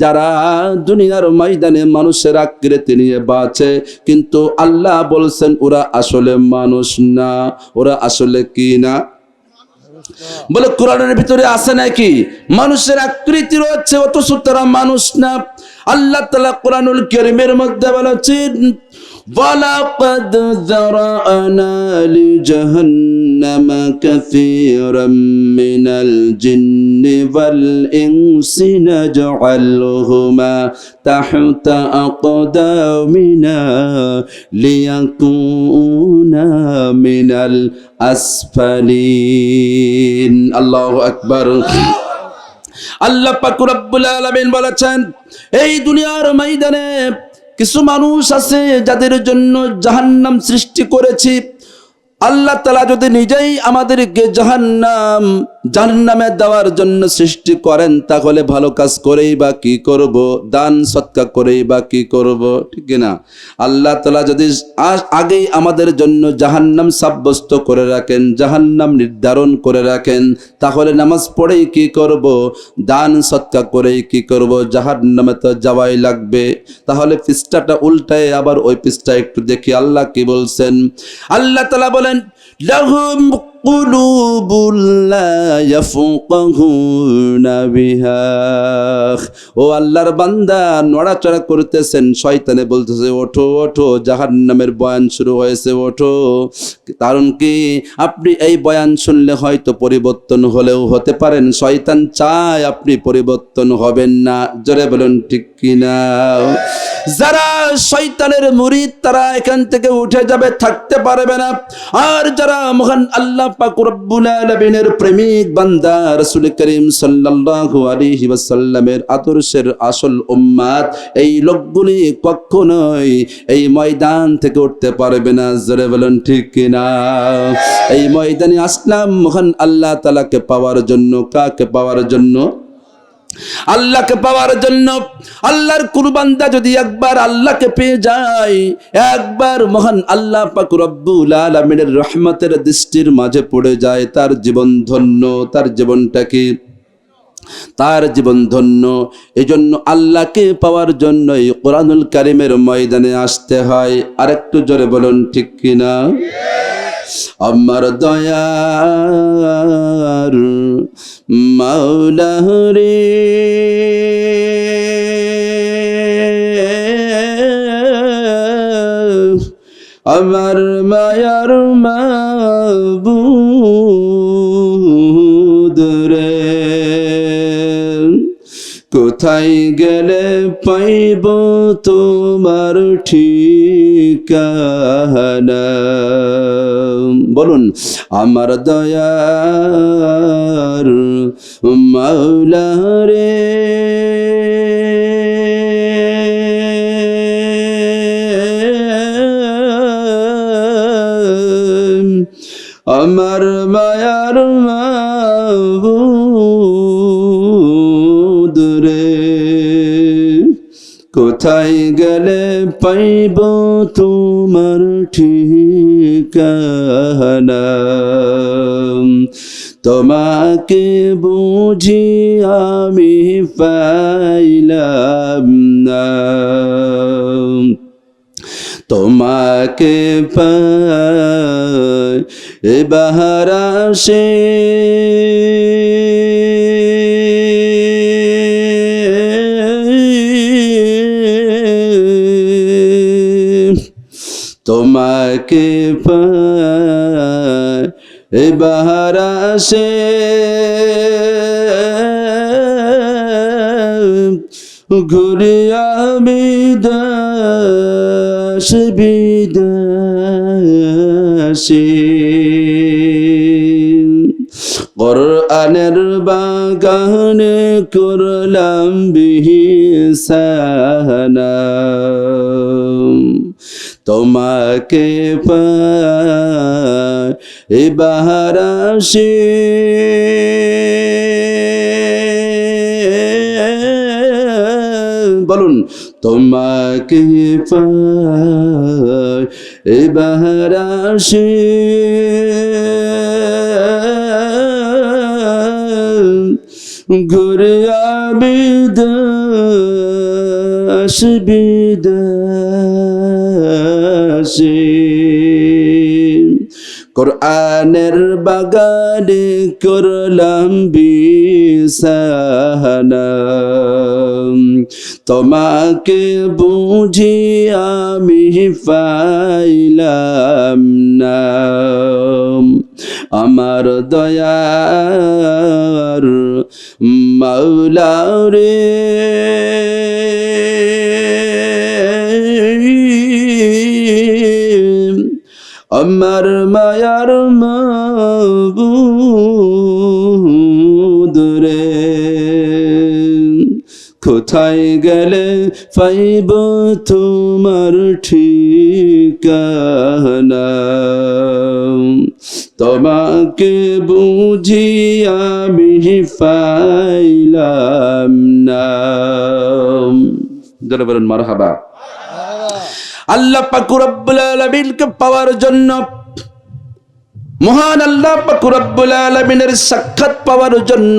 যারা দুনিয়ার ময়দানে মানুষের আকৃতি নিয়ে বাঁচে, কিন্তু আল্লাহ বলছেন ওরা আসলে মানুষ না, ওরা আসলে কি না? বলে কোরআনের ভিতরে আছে নাকি মানুষের আকৃতি রয়েছে অথচ তারা মানুষ না? আল্লাহ তাআলা কোরআনুল কারীমের মধ্যে বলেছেন وَلَقَدْ ذَرَأْنَا لِجَهَنَّمَ كَثِيرًا مِنَ الْجِنِّ وَالْإِنسِ نَجْعَلُهُمَا تَحْتَ أَقْدَامِنَا لِيَكُونَا مِنَ الْأَسْفَلِينَ আল্লাহু আকবার। আল্লাহ পাক রব্বুল আলামিন বলেছেন এই দুনিয়ার ময়দানে কিছু মানুষ আছে যাদের জন্য জাহান্নাম সৃষ্টি করেছি। আল্লাহ তাআলা যদি নিজেই আমাদেরকে জাহান্নামে দেওয়ার জন্য সৃষ্টি করেন, তাহলে ভালো কাজ করেই বা কি করব, দান সৎকার করেই বা কি করব, ঠিক না? আল্লাহ তাআলা যদি আগেই আমাদের জন্য জাহান্নাম সাব্যস্ত করে রাখেন, জাহান্নাম নির্ধারণ করে রাখেন, তাহলে নামাজ পড়েই কি করব, দান সৎকার করেই কি করব, জাহান্নামে তো যাওয়াই লাগবে। তাহলে পৃষ্ঠাটা উল্টায় আবার ওই পৃষ্ঠা একটু দেখি আল্লাহ কি বলছেন। আল্লাহ তাআলা বলেন লাহুম কুলুবুল লা ইয়াফকাহুনা বিহা। ও আল্লাহর বান্দা নড়াচড়া করতেছেন, শয়তানে বলতেছে ওঠো ওঠো, জাহান্নামের বয়ান শুরু হয়েছে, ওঠো। কারণ কি আপনি এই বয়ান শুনলে হয়তো পরিবর্তন হলেও হতে পারেন, শয়তান চায় আপনি পরিবর্তন হবেন না। জোরে বলুন ঠিক কিনা? যারা শয়তানের মুরিদ তারা এখান থেকে উঠে যাবে, থাকতে পারবে না। আর যারা মহান আল্লাহ পাক রব্বুল আলামিনের প্রেমিক বান্দা, রাসূল করিম সাল্লাল্লাহু আলাইহি ওয়াসাল্লামের আদর্শের আসল উম্মত, এই লোকগুলি কখনোই এই ময়দান থেকে উঠতে পারবে না। জোরে বলুন ঠিক কিনা? এই ময়দানে আসলাম মহান আল্লাহ তাআলাকে পাওয়ার জন্য। কাকে পাওয়ার জন্য? আল্লাহকে পাওয়ার জন্য। আল্লাহর কোন বান্দা যদি একবার আল্লাহকে পেয়ে যায়, একবার মহান আল্লাহ পাক রব্বুল আলামিনের রহমতের দৃষ্টির মাঝে পড়ে যায়, তার জীবন ধন্য, তার জীবনটা কি? তার জীবন ধন্য। এজন্য আল্লাহকে পাওয়ার জন্য এই কোরআনুল কারীমের ময়দানে আসতে হয়। আরেকটু জোরে বলুন ঠিক কিনা? আমার দয়ার মাওলা রে, আমার মায়ার মাবুদ রে, কোথায় গেলে পাইব তোমার ঠিকানা? বলুন আমার দয়ার মাওলা রে, আমার মায়ার মাবুদ রে, কোথায় গেলে পাইব তোমার ঠিকানা? তোমাকে বুঝি আমি পাইলাম না, তোমাকে পাই এবার আসে তোমাকে পাই এবার আসে ঘুরে আমি দাস বিদাসী, কোরআনের বাগানে করলাম বিহিসানা, তোমাকে পাই এবার আসে বলুন তোমাকে পাই এবার আসে ঘুরে আমি দাস বিদাসী কোরআনের বাগানে করলাম বিছানা তোমাকে বুঝি আমি পাইলাম না আমার দয়ার মাওলা রে আমার মায়ার মাবুদ রে কোথায় গেলে পাইব তোমার ঠিকানা তোমাকে বুঝি আমি পাইলাম না জোরে বলুন মারহাবা আল্লাহ পাক রব্বুল আলামিনকে পাওয়ার জন্য মহান আল্লাহ পাক রব্বুল আলামিনের সাক্ষাৎ পাওয়ার জন্য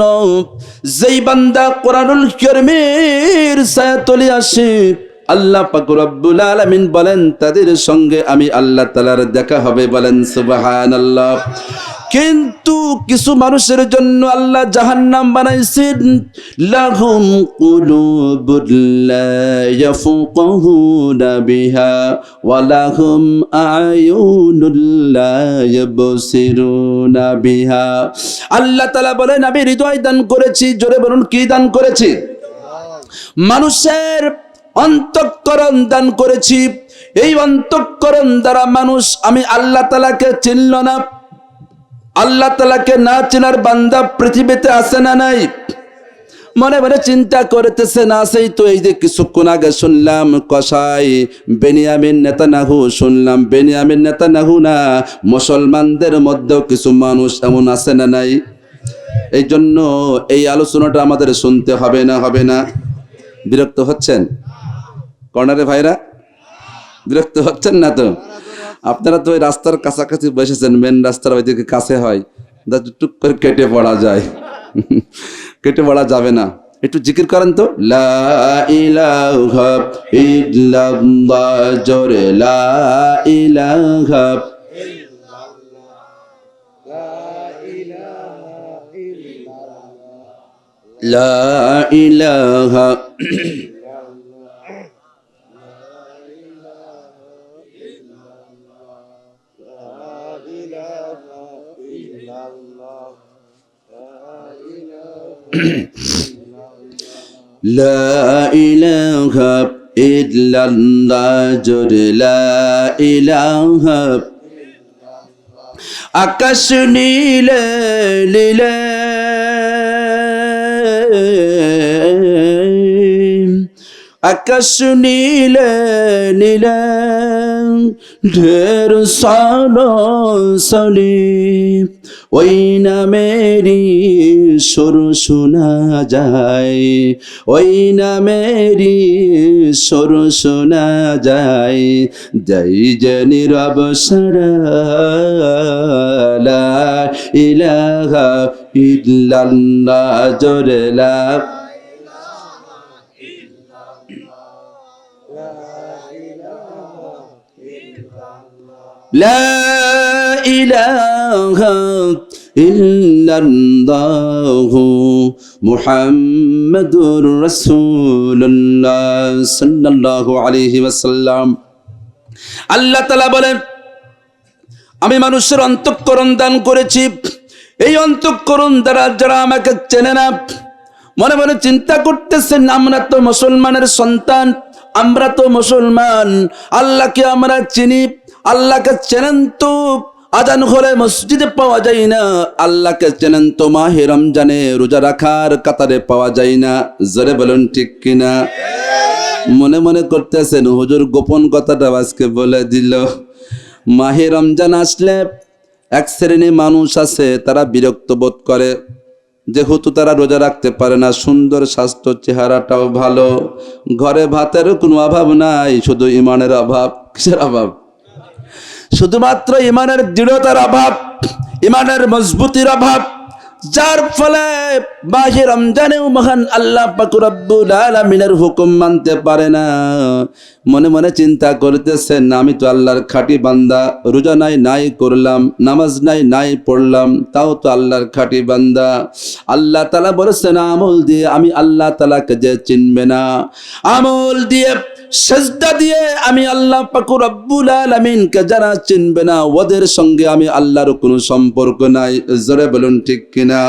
যেই বান্দা কোরআনুল কারীমের ছায়াতলে আসে আল্লাহ পাক রব্বুল আলামিন বলেন তাদের সঙ্গে আমি আল্লাহ তাআলার দেখা হবে বলেন সুবহানাল্লাহ কিন্তু কিছু মানুষের জন্য আল্লাহ জাহান্নাম বানাইছেন লাহুম কুলুবুল লা ইয়াফকাহুনা বিহা ওয়া লাহুম আয়ুনুল লা ইউবসিরুনা বিহা আল্লাহ তাআলা বলেন আমি হৃদয় দান করেছি জোরে বলুন কি দান করেছি মানুষের অন্তঃকরণ দান করেছি এই অন্তঃকরণ দ্বারা মানুষ আমি আল্লাহ তাআলাকে চিনল না আল্লাহ তাআলাকে না চেনার বান্দা পৃথিবীতে আছে না নাই মনে মনে চিন্তা করতেছে না সেই তো এই যে কিছুক্ষণ আগে শুনলাম কসাই বেনিয়ামিন নেতানিয়াহু শুনলাম বেনিয়ামিন নেতানিয়াহু না মুসলমানদের মধ্যেও কিছু মানুষ এমন আছে না নাই এই জন্য এই আলোচনাটা আমাদের শুনতে হবে না বিরক্ত হচ্ছেন কর্নারে ভাইরা বিরক্ত হচ্ছেন না তো আপনারা তো ওই রাস্তার কাছাকাছি বসেছেন মেন রাস্তার ওইদিকে কাছে হয় টুক করে কেটে পড়া যায় কেটে পড়া যাবে না একটু জিকির করেন তো লা ইলাহা ইল্লাল্লাহ জোরে লা ইলাহা লা ইলাহা লা ইলাহা ইল্লাল্লাহ জোরে লা ইলাহা আকাশ নীলে নীলে আকাশ নীলে নীলে ঢের সলি ওই নামেরই সুর শোনা যায় ওই নামেরই সুর শোনা যায় যাই যে নীরব সারা লা ইলাহা ইল্লাল্লাহ জোরে লা لا إله إلا الله محمد رسول الله صلى الله عليه وسلم আল্লাহ তাআলা বলেন আমি মানুষের অন্তঃকরণ দান করেছি এই অন্তঃকরণ দ্বারা যারা আমাকে চেনে না মনে মনে চিন্তা করতেছেন আমরা তো মুসলমানের সন্তান আমরা তো মুসলমান আল্লাহকে আমরা চিনি আল্লাহকে চেনেন তো আজান হলে মসজিদে পাওয়া যায় না আল্লাহকে চেনেন তো মাহে রমজানে রোজা রাখার কাতারে পাওয়া যায় না জোরে বলুন ঠিক কিনা মনে মনে করতেছেন হুজুর গোপন কথাটা আজকে বলে দিল মাহে রমজান আসলে এক শ্রেণী মানুষ আছে তারা বিরক্ত বোধ করে যেহেতু তারা রোজা রাখতে পারে না সুন্দর স্বাস্থ্য চেহারাটাও ভালো ঘরে ভাতের কোনো অভাব নাই শুধু ইমানের অভাব কিসের অভাব শুধুমাত্র ইমানের দৃঢ়তার অভাব ইমানের মজবুতির অভাব যার ফলে মাহে রমজানেও মহান আল্লাহ পাক রব্বুল আলামিনের হুকুম মানতে পারে না। মনে মনে চিন্তা করতেছেন, আমি তো আল্লাহর খাঁটি বান্দা, রোজা নাই করলাম, নামাজ নাই পড়লাম, তাও তো আল্লাহর খাঁটি বান্দা। আল্লাহ তাআলা বলেছেন, আমল দিয়ে আমি আল্লাহ তাআলাকে যে চিনবে না, আমল দিয়ে সেজদা দিয়ে আমি আল্লাহ পাক রব্বুল আলামিনকে যারা চিনবে না, ওদের সঙ্গে আমি আল্লাহর কোনো সম্পর্ক নাই। জোরে বলুন ঠিক কিনা?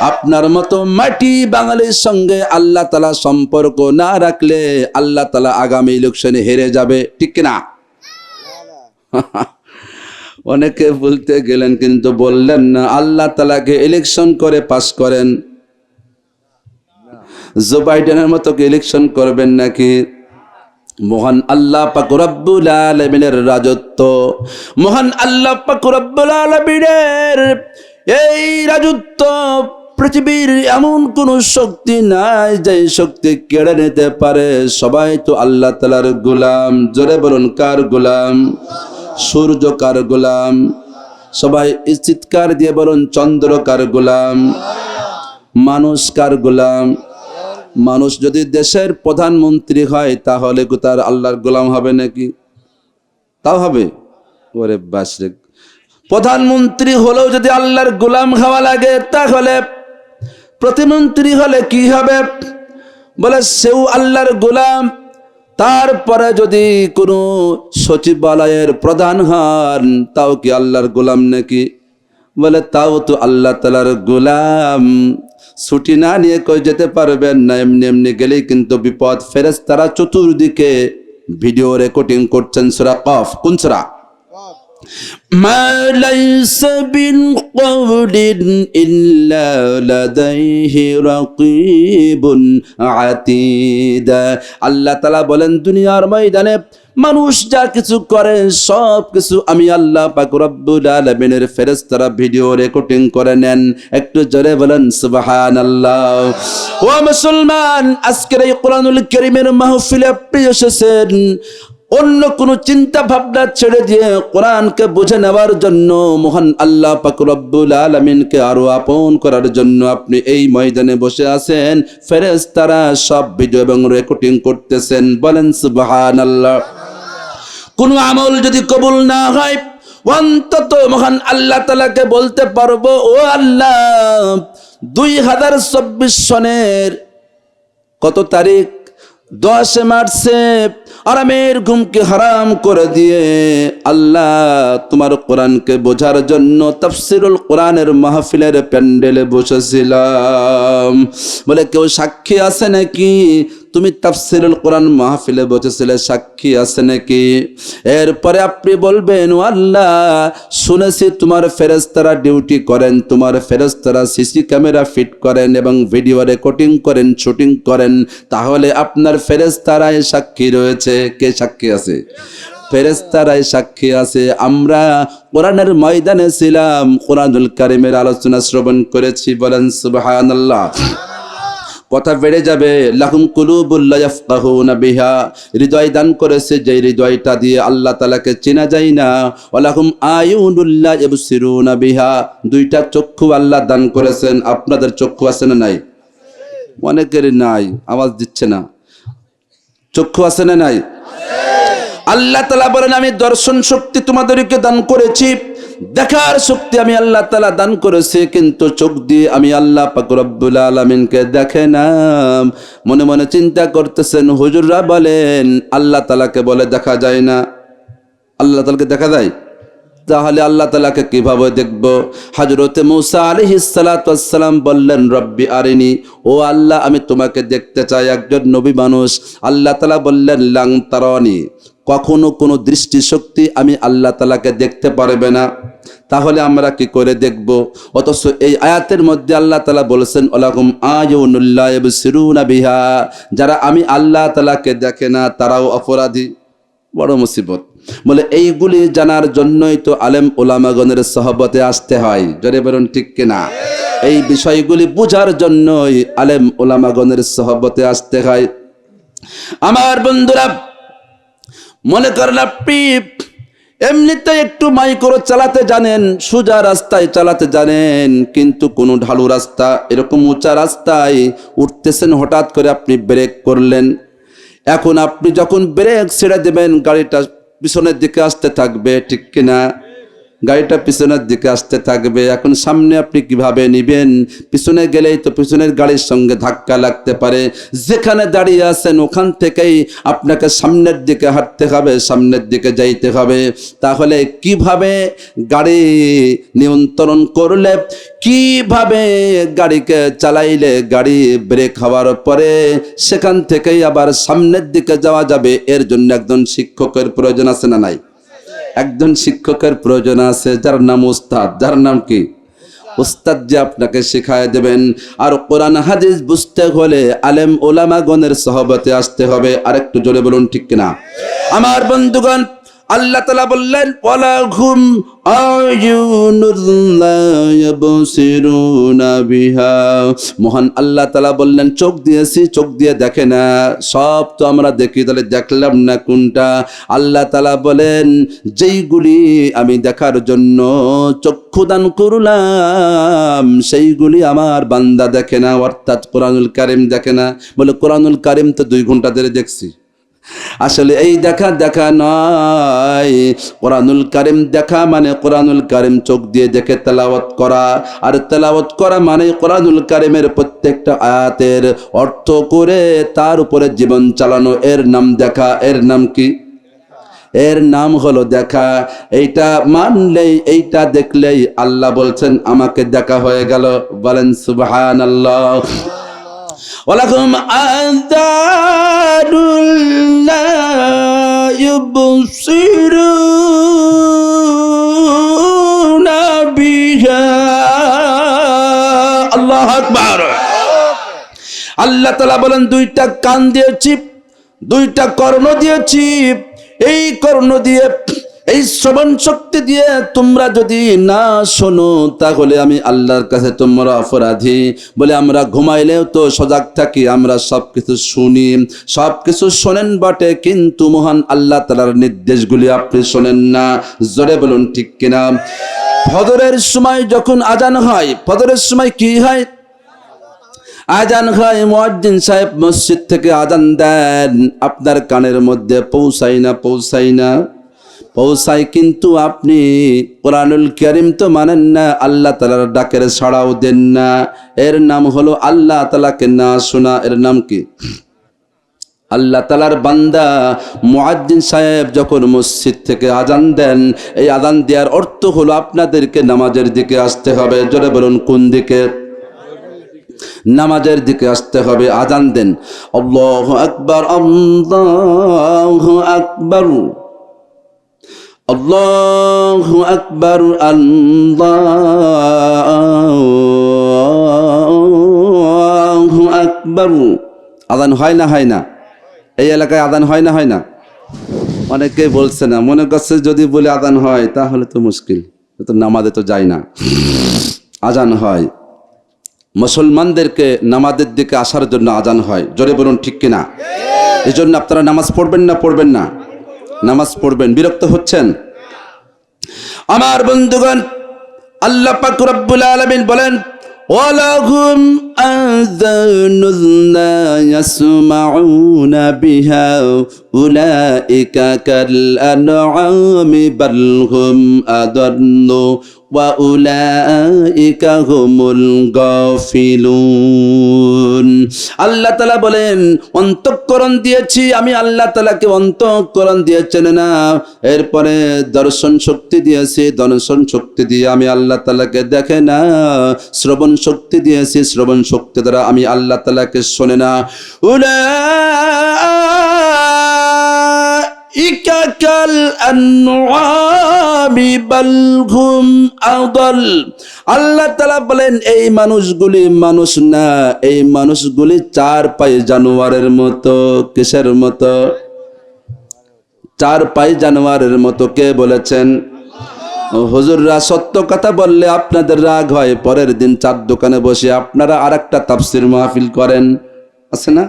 আপনার মতো মাটি বাঙালির সঙ্গে আল্লাহ তাআলা সম্পর্ক না রাখলে আল্লাহ তাআলা আগামী ইলেকশনে হেরে যাবে, ঠিক কিনা? অনেকে বলতে গেলেন কিন্তু বললেন না, আল্লাহ তাআলাকে ইলেকশন করে পাস করেন। জো বাইডেনের মতো কি ইলেকশন করবেন নাকি? মহান আল্লাহ পাক রব্বুল আলামিনের রাজত্ব, মহান আল্লাহ পাক রব্বুল আলামিনের এই রাজত্ব, পৃথিবীর এমন কোন শক্তি নাই যে শক্তি কেড়ে নিতে পারে। সবাই তো আল্লাহ তাআলার গোলাম। জোরে বলুন, কার গোলাম? সূর্য কার গোলাম? সবাই চিৎকার দিয়ে বলুন, চন্দ্র কার গোলাম? মানুষ কার গোলাম? মানুষ যদি দেশের প্রধানমন্ত্রী হয় তাহলে কি তার আল্লাহর গোলাম হবে নাকি? তাও হবে? ওরে বাস রে, প্রধানমন্ত্রী হলেও যদি আল্লাহর গোলাম হওয়া লাগে তাহলে প্রতিমন্ত্রী হলে কি হবে? বলে সেও আল্লাহর গোলাম। তারপরে যদি কোনো সচিবালয়ের প্রধান হন তাও কি আল্লাহর গোলাম নাকি? বলে তাও তো আল্লাহ তাআলার গোলাম। ছুটি না নিয়ে কই যেতে পারবেন না, এমনি এমনি গেলেই কিন্তু বিপদ। ফেরেশতারা চতুর্দিকে ভিডিও রেকর্ডিং করছেন। সূরা কফ, কোন সূরা? মা লাইসা বিল কওলিন ইল্লা লাদাইহি রাকিবুন আতীদ। আল্লাহ তাআলা বলেন, দুনিয়ার ময়দানে মানুষ যা কিছু করে সব কিছু আমি আল্লাহ পাক রব্বুল আলামিনের ফেরেশতারা ভিডিও রেকর্ডিং করে নেন। একটু জোরে বলেন সুবহানাল্লাহ। ও মুসলমান, আজকের এই কোরআনুল কারীমের মাহফিলে আপনি এসেছেন অন্য কোনো চিন্তা ভাবনা ছেড়ে দিয়ে কোরআনকে বুঝে নেওয়ার জন্য, মহান আল্লাহ পাক রব্বুল আলামিনকে আরো আপন করার জন্য আপনি এই ময়দানে বসে আছেন। ফেরেশতারা সব ভিডিও এবং রেকর্ডিং করতেছেন। বলেন সুবহানাল্লাহ। কোন আমল যদি কবুল না হয় অন্তত মহান আল্লাহ তাআলাকে বলতে পারবো, ও আল্লাহ 2024 সনের কত তারিখ? 10 মার্চে আরামের ঘুমকে হারাম করে দিয়ে আল্লাহ তোমার কোরআনকে বোঝার জন্য তাফসীরুল কোরআনের মাহফিলের প্যান্ডেলে বসেছিলাম। বলে কেউ সাক্ষী আছে নাকি? তুমি তাফসীরুল কোরআন মাহফিলে বসেছিলে, সাক্ষী আছে নাকি? এরপরে আপনি বলবেন, ও আল্লাহ শুনেছি তোমার ফেরেশতারা ডিউটি করেন, তোমার ফেরেশতারা সিসি ক্যামেরা ফিট করেন এবং ভিডিও রেকর্ডিং করেন, শুটিং করেন। তাহলে আপনার ফেরেশতারাই সাক্ষী রয়েছে। কে সাক্ষী আছে? ফেরেশতারাই সাক্ষী আছে। আমরা কোরআনের ময়দানে ছিলাম, কোরআনুল কারীমের আলোচনা শ্রবণ করেছি। বলেন সুবহানাল্লাহ। কথা বেড়ে যাবে। লাহুম কুলুবুল লা ইয়াফকাহুনা বিহা, হৃদয় দান করেছে যে হৃদয়টা দিয়ে আল্লাহ তাআলাকে চেনা যায় না। ওয়ালাহুম আয়ুনুল লা ইবসিরুনা বিহা, দুইটা চক্ষু আল্লাহ দান করেছেন। আপনাদের চক্ষু আছে না নাই? অনেকের নাই, আওয়াজ দিচ্ছে না। চক্ষু আছে না নাই? আল্লাহ তাআলা বলেন, আমি দর্শন শক্তি তোমাদেরকে দান করেছি, দেখার শক্তি আমি আল্লাহ তাআলা দান করেছি, কিন্তু চোখ দিয়ে আমি আল্লাহ পাক রব্বুল আলামিনকে দেখে না। মনে মনে চিন্তা করতেছেন, হুজুররা বলেন আল্লাহ তাআলাকে বলে দেখা যায় না। আল্লাহ তাআলাকে দেখা যায়? তাহলে আল্লাহ তাআলাকে কিভাবে দেখব? হযরতে মূসা আলাইহিস সালাতু ওয়াস সালাম বললেন, রব্বি আরিনি, ও আল্লাহ আমি তোমাকে দেখতে চাই, একজন নবী মানুষ। আল্লাহ তাআলা বললেন, লাং তারানি, কখনো কোনো দৃষ্টিশক্তি আমি আল্লাহ তাআলাকে দেখতে পারবে না। তাহলে আমরা কি করে দেখব? অথচ এই আয়াতের মধ্যে আল্লাহ তাআলা বলেছেন, ওয়ালাহুম আয়ুনুল লা ইবসিরুনা বিহা, যারা আমি আল্লাহ তাআলাকে দেখে না তারাও অপরাধী। বড় মুসিবত। বলে এইগুলি জানার জন্যই তো আলেম ওলামাগণের সহবতে আসতে হয়। জোরে বলুন ঠিক কিনা? এই বিষয়গুলি বুঝার জন্যই আলেম ওলামাগণের সহবতে আসতে হয়। আমার বন্ধুরা, মনে করেন আপনি এমনিতে একটু মাইক্রো চালাতে জানেন, সোজা রাস্তায় চালাতে জানেন, কিন্তু কোনো ঢালু রাস্তা, এরকম উঁচা রাস্তায় উঠতেছেন, হঠাৎ করে আপনি ব্রেক করলেন। এখন আপনি যখন ব্রেক ছেড়ে দেবেন, গাড়িটা পিছনের দিকে আসতে থাকবে, ঠিক কিনা? গাড়িটা পিছনের দিকে আসতে থাকবে। এখন সামনে আপনি কিভাবে নিবেন? পিছনে গেলেই তো পিছনের গাড়ির সঙ্গে ধাক্কা লাগতে পারে। যেখানে দাঁড়িয়ে আছেন ওখান থেকেই আপনাকে সামনের দিকে হাঁটতে হবে, সামনের দিকে যাইতে হবে। তাহলে কিভাবে গাড়ি নিয়ন্ত্রণ করলে, কিভাবে গাড়িকে চালাইলে গাড়ি ব্রেক হওয়ার পরে সেখান থেকেই আবার সামনের দিকে যাওয়া যাবে, এর জন্য একজন শিক্ষকের প্রয়োজন আছে না নাই? একজন শিক্ষকের প্রয়োজন আছে, যার নাম উস্তাদ। যার নাম কি? উস্তাদ, যে আপনাকে শিখায় দেবেন। আর কোরআন হাদিস বুঝতে হলে আলেম ওলামাগণের সহবতে আসতে হবে। আরেকটু জোরে বলুন, ঠিক কিনা? আমার বন্ধুগণ, আল্লাহ তাআলা বললেন, ওয়ালাহুম আয়ুনুন লা ইয়াবসিরুনা বিহা। মহান আল্লাহ তাআলা বললেন, চোখ দিয়েছি, চোখ দিয়ে দেখে না। সব তো আমরা দেখি, তাহলে দেখলাম না কোনটা? আল্লাহ তাআলা বলেন, যেইগুলি আমি দেখার জন্য চক্ষু দান করলাম সেইগুলি আমার বান্দা দেখে না, অর্থাৎ কোরআনুল কারীম দেখে না। বলে কোরআনুল কারীম তো 2 ঘন্টা ধরে দেখছি। আসলে এই দেখা নয়। কোরআনুল কারীম দেখা মানে কোরআনুল কারীম চোখ দিয়ে দেখে তেলাওয়াত করা, আর তেলাওয়াত করা মানে কোরআনুল কারীমের প্রত্যেকটা আয়াতের অর্থ করে তার উপরে জীবন চালানো, এর নাম দেখা। এর নাম কি? এর নাম হলো দেখা। এইটা মানলেই, এইটা দেখলেই আল্লাহ বলছেন আমাকে দেখা হয়ে গেল। বলেন সুবহানাল্লাহ। ওয়ালাকুম আযানুল লা ইউবসিরুনা বিহা। আল্লাহু আকবার। আল্লাহ তাআলা বলেন, 2টা কান দিয়েছি, 2টা কর্ণ দিয়েছি। এই কর্ণ দিয়ে, এই শ্রবণ শক্তি দিয়ে তোমরা যদি না শোনো তাহলে আমি আল্লাহর কাছে তোমরা অপরাধী। বলে আমরা ঘুমাইলেও তো সজাগ থাকি, আমরা সবকিছু শুনি, সবকিছু শোনেন বটে, কিন্তু মহান আল্লাহ তাআলার নির্দেশগুলি আপনি শোনেন না। জোরে বলুন, ঠিক কিনা? ফজরের সময় যখন আজান হয়, ফজরের সময় কি হয়? আজান হয়, মুয়াজ্জিন সাহেব মসজিদ থেকে আজান দেন, আপনার কানের মধ্যে পৌঁছায় না? পৌঁছায়, কিন্তু আপনি কোরআনুল কারীম তো মানেন না, আল্লাহ তাআলার ডাকের সাড়াও দেন না। এর নাম হলো আল্লাহ তাআলাকে না শোনা। এর নাম কি? আল্লাহ তাআলার বান্দা মুয়াজ্জিন সাহেব যখন মসজিদ থেকে আজান দেন, এই আজান দেওয়ার অর্থ হলো আপনাদেরকে নামাজের দিকে আসতে হবে। জোরে বলুন, কোন দিকে? নামাজের দিকে আসতে হবে। আজান দেন, আল্লাহু আকবার, আল্লাহু আকবার, আল্লাহু আকবার, আল্লাহু আকবার। আজান হয় না? হয় না? এই এলাকায় আজান হয় না? হয় না? অনেকেই বলছে না, মনে করছে যদি বলে আজান হয় তাহলে তো মুশকিল, তো নামাজে তো যায় না। আজান হয়, মুসলমানদেরকে নামাজের দিকে আসার জন্য আজান হয়। জোরে বলুন, ঠিক কিনা? এই জন্য আপনারা নামাজ পড়বেন না? পড়বেন না? নামাজ পড়বেন। বিরক্ত হচ্ছেন? আমার বন্ধুগণ, আল্লাহ পাক রব্বুল আলামিন বলেন, ওয়ালাহুম আযানুন লা ইয়াসমাউনা বিহা উলাইকা কাল আনআমি বাল হুম আদাল্লু ওয়া উলাইকা হুমুল গাফিলুন। আল্লাহ তাআলা বলেন, অন্তঃকরণ দিয়েছি আমি, আল্লাহ তাআলাকে অন্তঃকরণ দিয়েছেন না। এরপরে দর্শন শক্তি দিয়েছি, দর্শন শক্তি দিয়ে আমি আল্লাহ তাআলাকে দেখে না। শ্রবণ শক্তি দিয়েছি, শ্রবণ শক্তি দ্বারা আমি আল্লাহ তাআলাকে শোনে না। উলাইকা কাল আনআমি বাল হুম আদাল। আল্লাহ তাআলা বলেন, এই মানুষগুলি মানুষ না, এই মানুষগুলি 4 পায়ে জানোয়ারের মতো। কিসের মতো? 4 পায়ে জানোয়ারের মতো। কে বলেছেন? হুজুররা সত্য কথা বললে আপনাদের রাগ হয়, পরের দিন 4 দোকানে বসে আপনারা আরেকটা তাফসীর মাহফিল করেন, আছে না?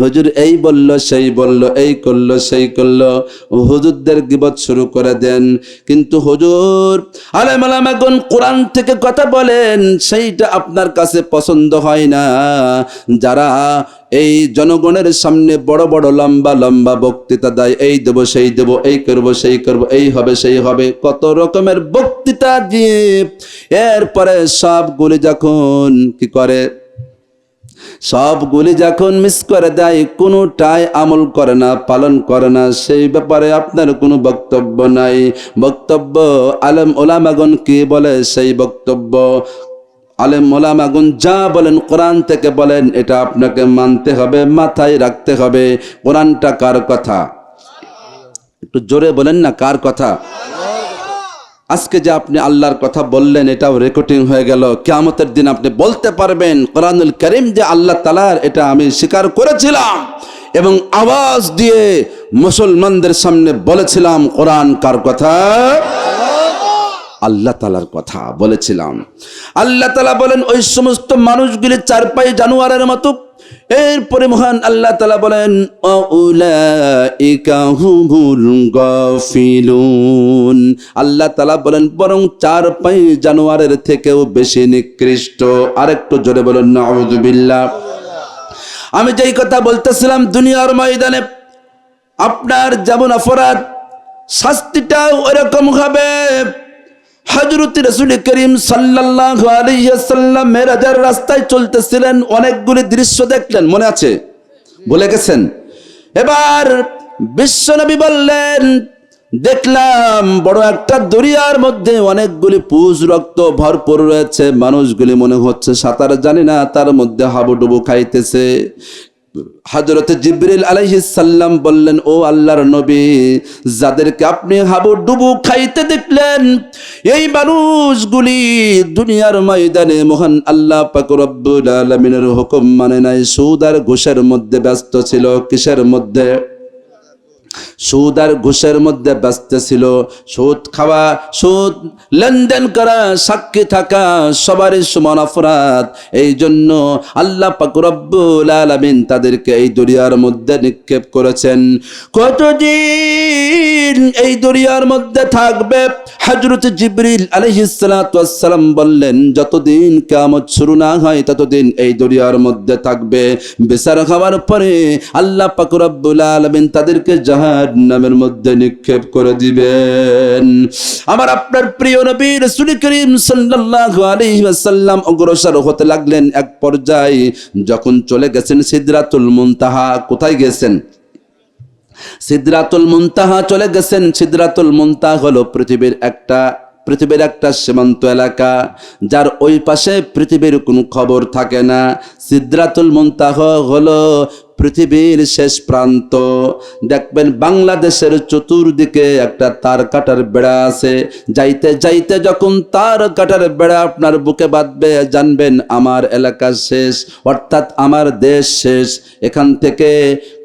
হুজুর এই বলল সেই বলল, এই করলো সেই করলো, হুজুরদের গীবত শুরু করে দেন। কিন্তু হুজুর আলেম ওলামাগণ কোরআন থেকে কথা বলেন, সেইটা আপনার কাছে পছন্দ হয় না। যারা এই জনগণের সামনে বড় বড় লম্বা লম্বা বক্তৃতা দেয়, এই দেব সেই দেব, এই করব সেই করব, এই হবে সেই হবে, কত রকমের বক্তৃতা দিয়ে এরপরে সবগুলি যখন কি করে, সবগুলি যখন মিস করে দেয়, কোনোটাই আমল করে না, পালন করে না, সেই ব্যাপারে আপনার কোনো বক্তব্য নাই। বক্তব্য আলেম ওলামাগণ কি বলে সেই বক্তব্য, আলেম ওলামাগণ যা বলেন কোরআন থেকে বলেন, এটা আপনাকে মানতে হবে, মাথায় রাখতে হবে। কোরআনটা কার কথা? একটু জোরে বলেন না, কার কথা? আজকে যে আপনি আল্লাহর কথা বললেন, এটাও রেকর্ডিং হয়ে গেল। কিয়ামতের দিন আপনি বলতে পারবেন কোরআনুল কারীম যে আল্লাহ তাআলার, এটা আমি স্বীকার করেছিলাম এবং আওয়াজ দিয়ে মুসলমানদের সামনে বলেছিলাম কোরআন কার কথা? আল্লাহ তাআলার কথা বলেছিলাম। আল্লাহ তাআলা বলেন ওই সমস্ত মানুষগুলি চারপাই জানোয়ারের মতো। এরপরে মহান আল্লাহ তাআলা বলেন উলাইকা হুমুল গাফিলুন। আল্লাহ তাআলা বলেন বরং চারপাই জানোয়ারের থেকেও বেশি নিকৃষ্ট। আরেকটু জোরে বলুন নাউযুবিল্লাহ। আমি যেই কথা বলতেছিলাম, দুনিয়ার ময়দানে আপনার যেমন অপরাধ, শাস্তিটাও ওরকম হবে। হযরত রাসূল করিম সাল্লাল্লাহু আলাইহি ওয়াসাল্লাম মেরাজের রাস্তায় চলতেছিলেন, অনেকগুলি দৃশ্য দেখলেন, মনে আছে? ভুলে গেছেন? এবার বিশ্বনবী বললেন, দেখলাম বড় একটা দরিয়ার মধ্যে অনেকগুলি পুজ রক্ত ভরপুর রয়েছে, মানুষগুলি মনে হচ্ছে সাঁতার জানে না, তার মধ্যে হাবুডুবু খাইতেছে। হযরত জিবরিল আলাইহিস সালাম বললেন, ও আল্লাহর নবী, যাদেরকে আপনি হাবুডুবু খাইতে দেখলেন, এই মানুষগুলি দুনিয়ার ময়দানে মহান আল্লাহ পাক রব্বুল আলামিনের হুকুম মানে নাই, সুদ আর ঘুষের মধ্যে ব্যস্ত ছিল। কিসের মধ্যে? সুদ আর ঘুষের মধ্যে ব্যস্ত ছিল। সুদ খাওয়া, সুদ লেনদেন করা, সাক্ষী থাকা সবারই সমান অপরাধ। এই জন্য আল্লাহ পাক রব্বুল আলামিন তাদেরকে এই দরিয়ার মধ্যে নিক্ষেপ করেছেন। কতদিন এই দরিয়ার মধ্যে থাকবে? হযরত জিবরিল আলাইহিস সালাতু ওয়াস সালাম বললেন, যতদিন কিয়ামত শুরু না হয় ততদিন এই দরিয়ার মধ্যে থাকবে। বিচার হওয়ার পরে আল্লাহ পাক রব্বুল আলামিন তাদেরকে জাহান্নামের মধ্যে নিক্ষেপ করে দিবেন। আমার আপনার প্রিয় নবী রাসূল করিম সাল্লাল্লাহু আলাইহি ওয়াসাল্লাম অগ্রসর হতে লাগলেন। এক পর্যায়ে যখন চলে গেছেন সিদরাতুল মুনতাহা। কোথায় গেছেন? সিদরাতুল মুনতাহা চলে গেছেন। সিদরাতুল মুনতাহা হলো পৃথিবীর একটা সীমান্ত এলাকা, যার ওই পাশে পৃথিবীর কোনো খবর থাকে না। সিদরাতুল মুনতাহা হলো পৃথিবীর শেষ প্রান্ত। দেখবেন বাংলাদেশের চতুর্দিকে একটা তার কাটার বেড়া আছে। যাইতে যাইতে যখন তার কাটার বেড়া আপনার বুকে বাঁধবে, জানবেন আমার এলাকা শেষ, অর্থাৎ আমার দেশ শেষ। এখান থেকে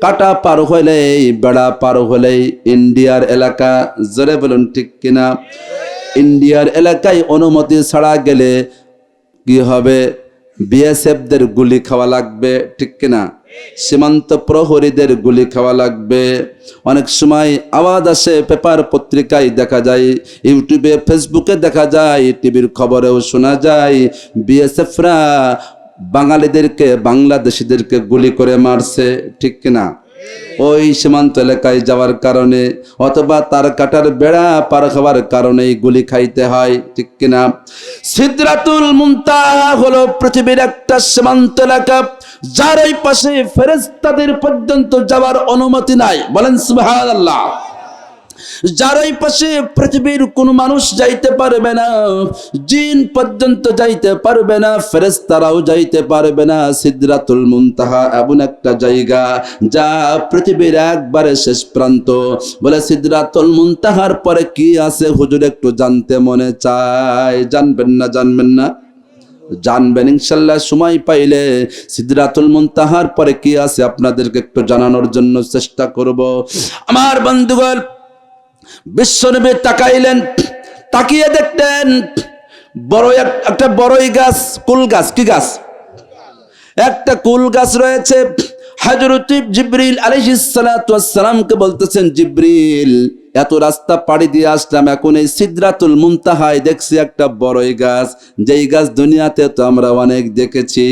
কাটা পার হলেই, বেড়া পার হলেই ইন্ডিয়ার এলাকা। জোরে বলুন ঠিক কিনা? ইন্ডিয়ার এলাকায় অনুমতি ছাড়া গেলে কি হবে? বিএসএফদের গুলি খাওয়া লাগবে, ঠিক কিনা? সীমান্ত প্রহরীদের গুলি খাওয়া লাগবে। অনেক সময় আওয়াজ আসে, পেপার পত্রিকায় দেখা যায়, ইউটিউবে ফেসবুকে দেখা যায়, টিভির খবরেও শোনা যায়, বিএসএফরা বাঙালিদেরকে, বাংলাদেশিদেরকে গুলি করে মারছে, ঠিক কিনা? ওই সীমান্ত এলাকায় যাওয়ার কারণে অথবা তার কাটার বেড়া পার হওয়ার কারণেই গুলি খাইতে হয়, ঠিক কিনা? সিদরাতুল মুনতাহা হলো পৃথিবীর একটা সীমান্ত এলাকা, যার এই পাশে ফেরেশতাদের পর্যন্ত যাওয়ার অনুমতি নাই। বলেন সুবহানাল্লাহ। যার ওই পাশে পৃথিবীর কোনো মানুষ যাইতে পারবে না, জিন পর্যন্ত যাইতে পারবে না, ফেরেশতারাও যাইতে পারবে না। সিদরাতুল মুনতাহা এমন একটা জায়গা যা পৃথিবীর একবারে শেষ প্রান্ত। বলে সিদরাতুল মুনতাহার পরে কি আছে হুজুর একটু জানতে মনে চায়। জানবেন না? জানবেন না? জানবেন ইনশাআল্লাহ। সময় পাইলে সিদরাতুল মুনতাহার পরে কি আছে আপনাদেরকে একটু জানানোর জন্য চেষ্টা করব। আমার বন্ধুগণ, বিশ্বনবী তাকাইলেন, তাকিয়ে দেখতেন বড় একটা বড়ই গাছ, কুল গাছ। কি গাছ? একটা কুল গাছ রয়েছে। হযরত জিবরিল আলাইহিস সালাতু ওয়াস সালামকে বলতেছেন, জিবরিল এত রাস্তা পাড়ি দিয়ে আসলাম, এখন এই সিদরাতুল মুনতাহায় দেখছি একটা বড়ই গাছ, যেই গাছ দুনিয়াতে তো আমরা অনেক দেখেছি।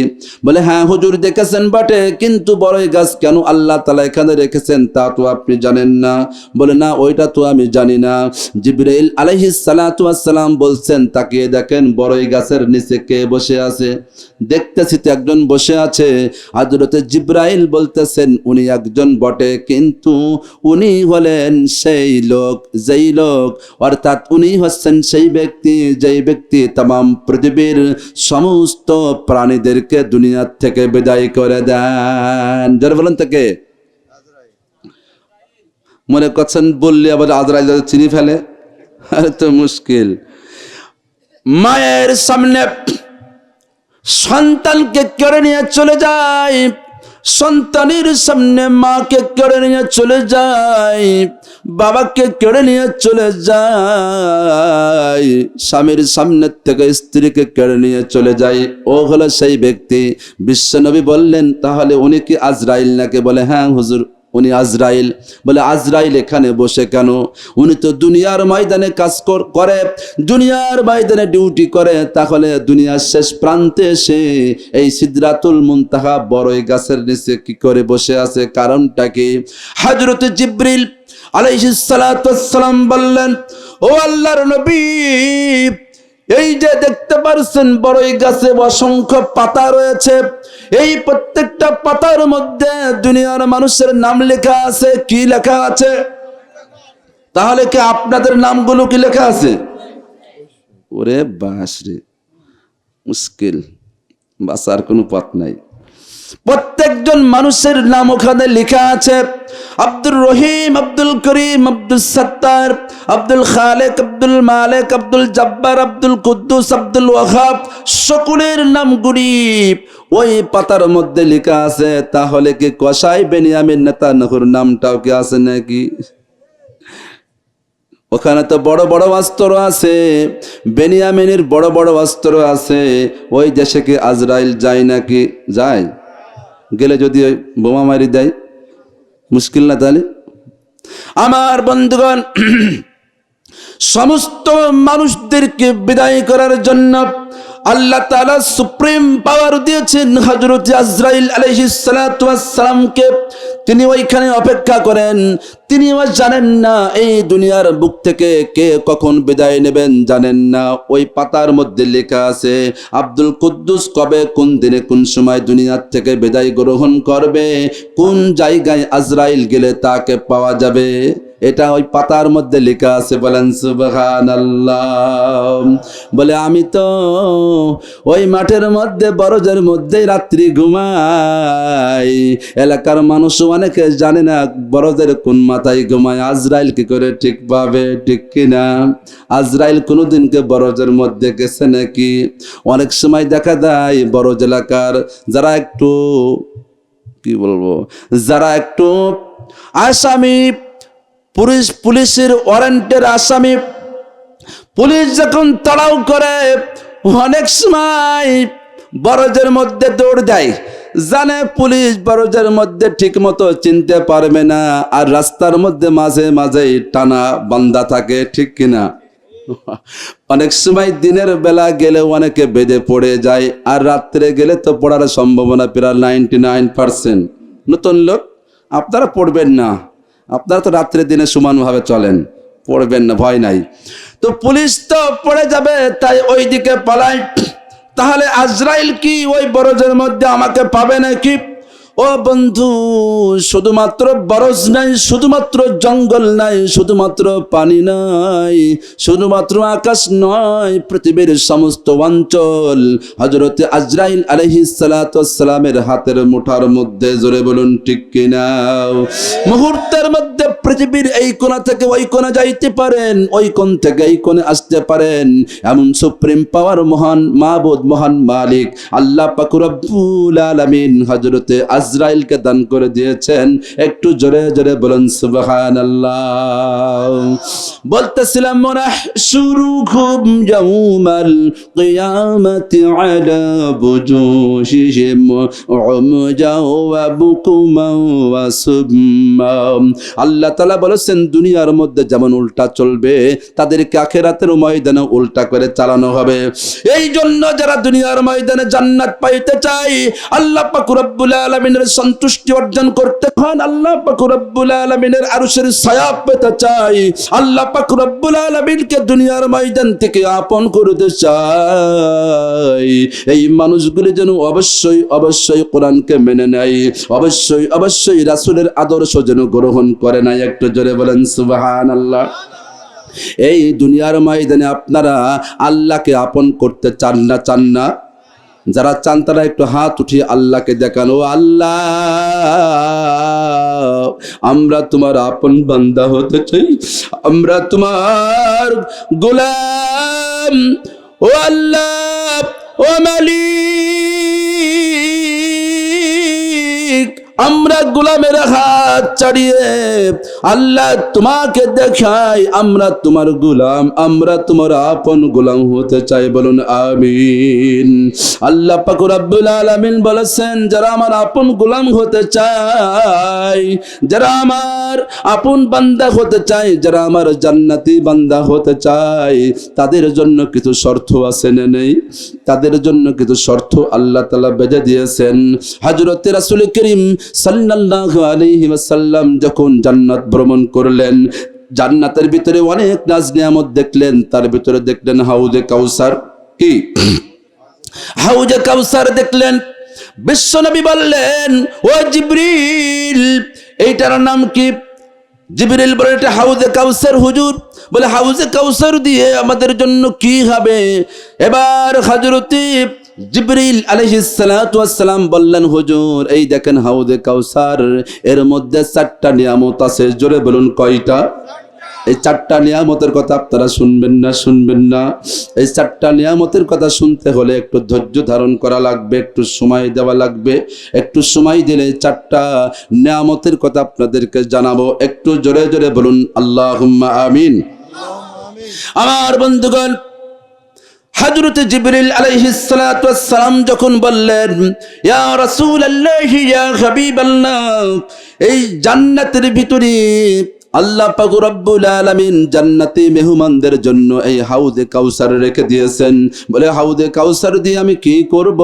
বলে হ্যাঁ হুজুর দেখেছেন বটে, কিন্তু বড়ই গাছ কেন আল্লাহ তাআলা এখানে রেখেছেন তা তো আপনি জানেন না। বলে না ওইটা তো আমি জানি না। জিবরাইল আলাইহিস সালাতু ওয়াস সালাম বলছেন, তাকিয়ে দেখেন বড়ই গাছের নিচে কে বসে আছে। দেখতেছি তো একজন বসে আছে। হযরত জিবরাইল বলতেছেন উনি একজন বটে, কিন্তু উনি হলেন সেই লোক, যেই লোক অর্থাৎ উনি হচ্ছেন সেই ব্যক্তি যেই ব্যক্তি तमाम পৃথিবীর সমস্ত প্রাণীদেরকে দুনিয়া থেকে বিদায় করে দেন। যারা বলেন তাকে মনে করছেন বললে আবার আজরাইল চিনি ফেলে, আরে তো মুশকিল। মায়ের সামনে সন্তানকে কেড়ে নিয়ে চলে যায়, সন্তানের সামনে মাকে কেড়ে নিয়ে চলে যায়, বাবাকে কেড়ে নিয়ে চলে যায়, স্বামীর সামনে থেকে স্ত্রীকে কেড়ে নিয়ে চলে যায়। ও হলো সেই ব্যক্তি। বিশ্বনবী বললেন তাহলে উনি কি আজরাইল নাকি? বলে হ্যাঁ হুজুর উনি আজরাইল। বলে আজরাইল এখানে বসে কেন? উনি তো দুনিয়ার ময়দানে কাজ করে, দুনিয়ার ময়দানে ডিউটি করে, তাহলে দুনিয়ার শেষ প্রান্তে এসে এই সিদরাতুল মুনতাহা বড়ই গাছের নিচে কি করে বসে আছে? কারণটা কি? হযরত জিবরিল আলাইহিস সালাতু ওয়াস সালাম বললেন, ও আল্লাহর নবী, এই যে দেখতে পারছেন বড়ই গাছে অসংখ্য পাতা রয়েছে, এই প্রত্যেকটা পাতার মধ্যে দুনিয়ার মানুষের নাম লেখা আছে। কি লেখা আছে? তাহলে কি আপনাদের নামগুলো কি লেখা আছে? ওরে বাস রে, মুশকিল, বাঁচার কোনো পথ নাই। প্রত্যেকজন মানুষের নাম ওখানে লেখা আছে। আব্দুর রহিম, আব্দুল করিম, আব্দুল সত্তার, আব্দুল খালেক, আব্দুল মালিক, আব্দুল জব্বার, আব্দুল কুদ্দুস, আব্দুল ওয়াহাব, সকলের নামগুলি ওই পাতার মধ্যে লেখা আছে। তাহলে কি কসাই বেনিয়ামিন নেতানহুর নামটাও কি আছে নাকি? ওখানে তো বড় বড় অস্ত্র আছে, বেনিয়ামিনের বড় বড় অস্ত্র আছে। ওই দেশে কি আজরাইল যায় নাকি? যায়? গেলে যদি বোমা মারি দেয় মুশকিল না? তাহলে আমার বন্ধুগণ, সমস্ত মানুষদেরকে বিদায় করার জন্য আল্লাহ তাআলা সুপ্রিম পাওয়ার দিয়েছেন হযরত আজরাইল আলাইহিস সালাতু ওয়াস সালামকে। তিনি ওইখানে অপেক্ষা করেন। তিনিও জানেন না এই দুনিয়ার বুক থেকে কে কখন বিদায় নেবেন, জানেন না। ওই পাতার মধ্যে লেখা আছে আব্দুল কুদ্দুস কবে, কোন দিনে, কোন সময় দুনিয়ার থেকে বিদায় গ্রহণ করবে, কোন জায়গায় আজরাইল গেলে তাকে পাওয়া যাবে, এটা ওই পাতার মধ্যে লেখা আছে। বলেন সুবহানাল্লাহ। বলে আমি তো ওই মাঠের মধ্যে বরজের মধ্যে রাত্রি ঘুমাই, এলাকার মানুষ অনেকে জানে না বরজের কোন মাথায় ঘুমায়, আজরাইল কি করে ঠিক পাবে, ঠিক কিনা? আজরাইল কোনোদিনকে বরজের মধ্যে গেছে নাকি? অনেক সময় দেখা যায় বরজ এলাকার যারা একটু কি বলবো, যারা একটু আসামি, পুলিশের ওয়ারেন্টের আসামি, পুলিশ যখন তাড়াও করে অনেক সময় বরজের মধ্যে দৌড় দেয়, জানে পুলিশ বরজের মধ্যে ঠিক মতো চিনতে পারবে না, আর রাস্তার মধ্যে মাঝে মাঝেই টানা বান্ধা থাকে, ঠিক কিনা? অনেক সময় দিনের বেলা গেলে অনেকে বেঁধে পড়ে যায়, আর রাত্রে গেলে তো পড়ার সম্ভাবনা প্রায় 99%। নতুন লোক আপনারা পড়বেন না, আপনারা তো রাত্রে দিনে সমানভাবে চলেন, পড়বেন না, ভয় নাই। তো পুলিশ তো পড়ে যাবে, তাই ওই দিকে পালায়। তাহলে আজরাইল কি ওই বরজের মধ্যে আমাকে পাবে নাকি? ও বন্ধু, শুধুমাত্র বরজ নাই, শুধুমাত্র জঙ্গল নাই, শুধুমাত্র পানি নাই, শুধুমাত্র আকাশ নয়, পৃথিবীর সমস্ত অঞ্চল হযরত আজরাইল আলাইহিস সালাতু ওয়াস সালামের হাতের মুঠার মধ্যে। জোরে বলুন ঠিক কিনা? মুহূর্তের মধ্যে পৃথিবীর এই কোণা থেকে ওই কোণা যাইতে পারেন, ওই কোণ থেকে এই কোণে আসতে পারেন। এমন সুপ্রিম পাওয়ার মহান মাবুদ, মহান মালিক আল্লাহ পাক রব্বুল আলামিন হযরত আজরাইলকে দান করে দিয়েছেন। একটু জোরে জোরে বলুন সুবহানাল্লাহ। বলতেছিলাম নাহশুরুহুম ইয়াউমাল কিয়ামাতি আলা বুজুহিহিম উমজাও ওয়া বুকুমান ওয়া সুম্মা। আল্লাহ তাআলা বলেছেন দুনিয়ার মধ্যে যেমন উল্টা চলবে তাদেরকে আখিরাতের ময়দানে উল্টা করে চালানো হবে। এই জন্য যারা দুনিয়ার ময়দানে জান্নাত পাইতে চায়, আল্লাহ পাক রব্বুল আলামিনের সন্তুষ্টি অর্জন করতে চান, আল্লাহ পাক রব্বুল আলামিনের আরশের ছায়া পেতে চায়, আল্লাহ পাক রব্বুল আলামিনকে দুনিয়ার ময়দান থেকে আপন করতে চায়, এই মানুষগুলি যেন অবশ্যই অবশ্যই কোরআনকে মেনে নেয়, অবশ্যই অবশ্যই রাসূলের আদর্শ যেন গ্রহণ করে না। একটু জোরে বলেন সুবহানাল্লাহ। এই দুনিয়ার ময়দানে আপনারা আল্লাহকে আপন করতে চান না? চান না? যারা চান তারা একটু হাত উঠিয়ে আল্লাহকে দেখানো, আল্লাহ আমরা তোমার আপন বান্দা হতে চাই, আমরা তোমার গোলাম। ও আল্লাহ, ও মালিক, আমরা গোলামের হাত ছাড়িয়ে আল্লাহ তোমাকে দেখাই, আমরা তোমার গোলাম, আমরা তোমার আপন গোলাম হতে চাই। বলুন আমিন। আল্লাহ পাক রব্বুল আলামিন বলেছেন যারা আমার আপন গোলাম হতে চায়, যারা আমার আপন বান্দা হতে চায়, যারা আমার জান্নাতি বান্দা হতে চায়, তাদের জন্য কিছু শর্ত আছে না নেই? তাদের জন্য কিছু শর্ত আল্লাহ তাআলা বেঁধে দিয়েছেন। হযরত রাসূল করিম সাল্লাল্লাহু আলাইহি ওয়াসাল্লাম যখন জান্নাত ভ্রমণ করলেন, জান্নাতের ভিতরে অনেক নাজ নিয়ামত দেখলেন, তার ভিতরে দেখলেন হাউজে কাউসার। কি হাউজে কাউসার দেখলেন। বিশ্বনবী বললেন, ও জিবরিল, এইটার নাম কি? জিবরিল বলে, এটা হাউজে কাউসার হুজুর। বলে, হাউজে কাউসার দিয়ে আমাদের জন্য কি হবে? এবার হযরত জিবরিল আলাইহিস সালাতু ওয়াস সালাম বললেন, হুজুর এই দেখেন হাউজে কাউসার, এর মধ্যে 4টা নিয়ামত আছে। জোরে বলুন কয়টা? এই 4টা নিয়ামতের কথা আপনারা শুনবেন না? শুনবেন না? এই 4টা নিয়ামতের কথা শুনতে হলে একটু ধৈর্য ধারণ করা লাগবে, একটু সময় দেওয়া লাগবে। একটু সময় দিলে 4টা নিয়ামতের কথা আপনাদেরকে জানাবো। একটু জোরে জোরে বলুন আল্লাহুম্মা আমিন। আমার বন্ধুগণ, হযরত জিবরিল আলাইহিস সালাতু ওয়াস সালাম যখন বললেন, ইয়া রাসূলুল্লাহ, ইয়া হাবিবাল্লাহ, এই জান্নাতের ভিতরে আল্লাহ পাক রব্বুল আলামিন জান্নাতি মেহমানদের জন্য এই হাউজে কাউসার রেখে দিয়েছেন। বলে, হাউজে কাউসার দিয়ে আমি কি করব?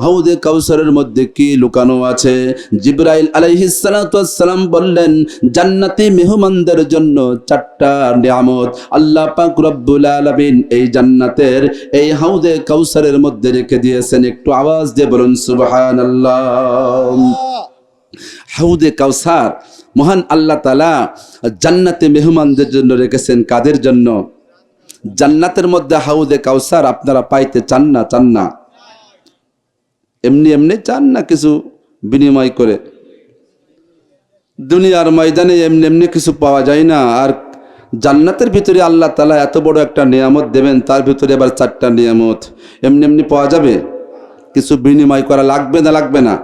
হাউজে কাউসারের মধ্যে কি লুকানো আছে? জিবরাইল আলাইহিস সালাতু ওয়াস সালাম বললেন, জান্নাতি মেহমানদের জন্য 4টা নিয়ামত আল্লাহ পাক রব্বুল আলামিন এই জান্নাতের এই হাউজে কাউসারের মধ্যে রেখে দিয়েছেন। একটু আওয়াজ দিয়ে বলুন সুবহানাল্লাহ। হাউজে কাউসার মহান আল্লাহ তাআলা জান্নাতে মেহমানদের জন্য রেখেছেন। কাদের জন্য? জান্নাতের মধ্যে হাউজে কাউসার আপনারা পাইতে চান না? চান না? এমনি এমনি চান না কিছু বিনিময় করে? দুনিয়ার ময়দানে এমনি এমনি কিছু পাওয়া যায় না। আর জান্নাতের ভিতরে আল্লাহ তাআলা এত বড় একটা নিয়ামত দেবেন, তার ভিতরে আবার 4টা নিয়ামত এমনি এমনি পাওয়া যাবে? কিছু বিনিময় করা লাগবে না? লাগবে না?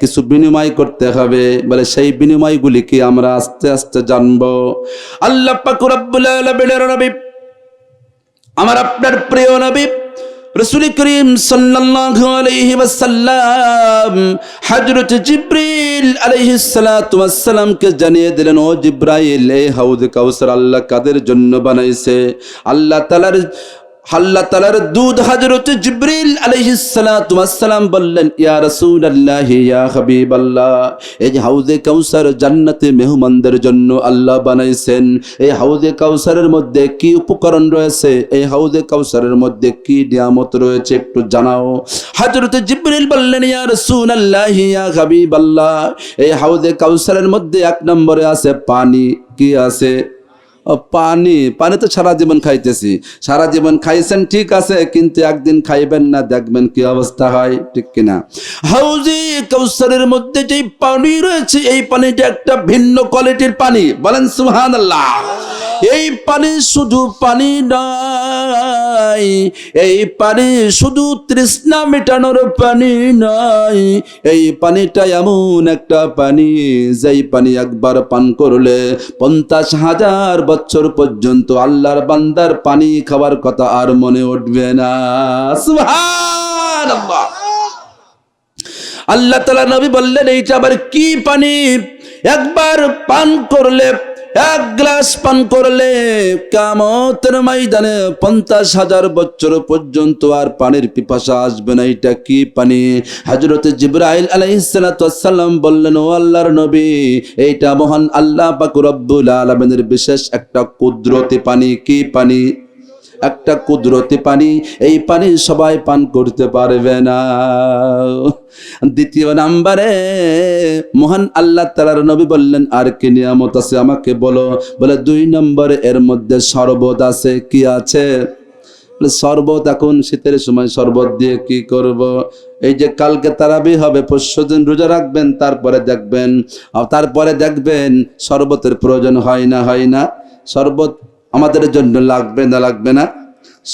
কিছু বিনিময় করতে হবে। বলে, সেই বিনিময়গুলি কি আমরা আস্তে আস্তে জানবো। আল্লাহ পাক রব্বুল আলামিনের নবী, আমার আপনার প্রিয় নবী রাসূল করিম সাল্লাল্লাহু আলাইহি ওয়াসাল্লাম হযরত জিবরিল আলাইহিস সালাতু ওয়াস সালামকে জানিয়ে দিলেন, ও জিবরাইল, এই হাউজে কাউসার আল্লাহ কাদের জন্য বানাইছে? আল্লাহ তাআলার দূত হযরত জিবরিল আলাইহিস সালাতু ওয়াস সালাম বললেন, ইয়া রাসূলুল্লাহ, ইয়া হাবিবাল্লাহ, এই হাউজে কাউসার জান্নাতে মেহমানদের জন্য আল্লাহ বানাইছেন। এই হাউজে কাউসারের মধ্যে কি উপকরণ রয়েছে? এই হাউজে কাউসারের মধ্যে কি নিয়ামত রয়েছে একটু জানাও। হযরত জিবরিল বললেন, ইয়া রাসূলুল্লাহ, ইয়া হাবিবাল্লাহ, এই হাউজে কাউসারের মধ্যে 1 নম্বরে আছে পানি। কি আছে? পানি। পানি তো সারা জীবন খাইতেছি, সারা জীবন খাইছেন ঠিক আছে, কিন্তু একদিন খাইবেন না, দেখবেন কি অবস্থা হয়, ঠিক কিনা? হাউজে কাউসারের মধ্যে যে পানি রয়েছে, এই পানিটা একটা ভিন্ন কোয়ালিটির পানি। বলেন সুবহানাল্লাহ। এই পানি শুধু পানি নয়, এই পানি শুধু তৃষ্ণা মেটানোর পানি নয়, এই পানিটা এমন একটা পানি যেই পানি একবার পান করলে 50,000 বছর পর্যন্ত আল্লাহর বান্দার পানি খাওয়ার কথা আর মনে উঠবে না। সুবহানাল্লাহ। আল্লাহ তাআলা নবী বললেন এইটা আবার কি পানি? একবার পান করলে, এক গ্লাস পান করলে কিয়ামতের ময়দানে 50,000 বছর পর্যন্ত আর পানির পিপাসা আসবে না। এটা কি পানি? হযরত জিবরাইল আলাইহিস সালাতু ওয়াস সালাম বললেন, ও আল্লাহর নবী, এইটা মহান আল্লাহ পাক রব্বুল আলামিনের বিশেষ একটা কুদরতি পানি। কি পানি? একটা কুদরতি পানি। এই পানি সবাই পান করতে পারবে না। দ্বিতীয় নম্বরে মহান আল্লাহ তাআলার নবী বললেন, আর কি নিয়ামত আছে আমাকে বলো। বলে 2 নম্বরে এর মধ্যে শরবত আছে। কি আছে? শরবত। এখন শীতের সময় শরবত দিয়ে কি করব? এই যে কালকে তারাবি হবে, পরশুদিন রোজা রাখবেন, তারপরে দেখবেন শরবতের প্রয়োজন হয় না, হয় না? শরবত আমাদের জন্য লাগবে না, লাগবে না?